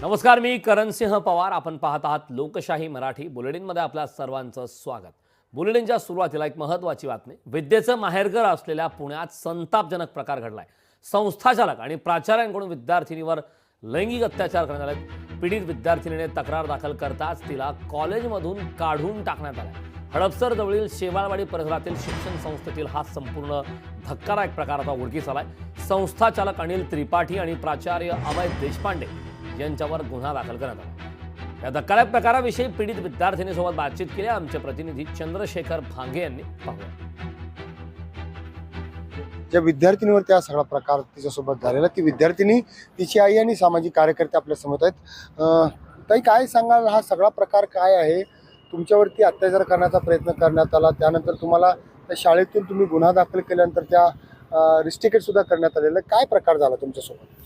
नमस्कार, मी करणसिंह पवार. आपण पाहत आहात लोकशाही मराठी बुलेटिनमध्ये आपल्या सर्वांचं स्वागत. बुलेटिनच्या सुरुवातीला एक महत्त्वाची बातमी. विद्येचं माहेरघर असलेल्या पुण्यात संतापजनक प्रकार घडलाय. संस्थाचालक आणि प्राचार्यांकडून विद्यार्थिनीवर लैंगिक अत्याचार करण्यात आले. पीडित विद्यार्थिनीने तक्रार दाखल करताच तिला कॉलेजमधून काढून टाकण्यात आलं. हडपसर जवळील शेवाळवाडी परिसरातील शिक्षण संस्थेतील हा संपूर्ण धक्कादायक प्रकार आता उघडकीस आलाय. संस्थाचालक अनिल त्रिपाठी आणि प्राचार्य अभय देशपांडे यांच्यावर गुन्हा दाखल करण्यात आला. या धक्कादायक प्रकाराविषयी पीडित विद्यार्थिनीसोबत बातचीत केली. आमचे प्रतिनिधी चंद्रशेखर भांगे यांनी पाहूया. ज्या विद्यार्थिनीवरती हा सगळा प्रकार तिच्यासोबत झालेला, ती विद्यार्थिनी, तिची आई आणि सामाजिक कार्यकर्ते आपल्या समोर आहेत. ताई, काय सांगाल, हा सगळा प्रकार काय आहे? तुमच्यावरती अत्याचार करण्याचा प्रयत्न करण्यात आला, त्यानंतर तुम्हाला त्या शाळेतून तुम्ही गुन्हा दाखल केल्यानंतर त्या रिस्ट्रिकेट सुद्धा करण्यात आलेला, काय प्रकार झाला तुमच्यासोबत?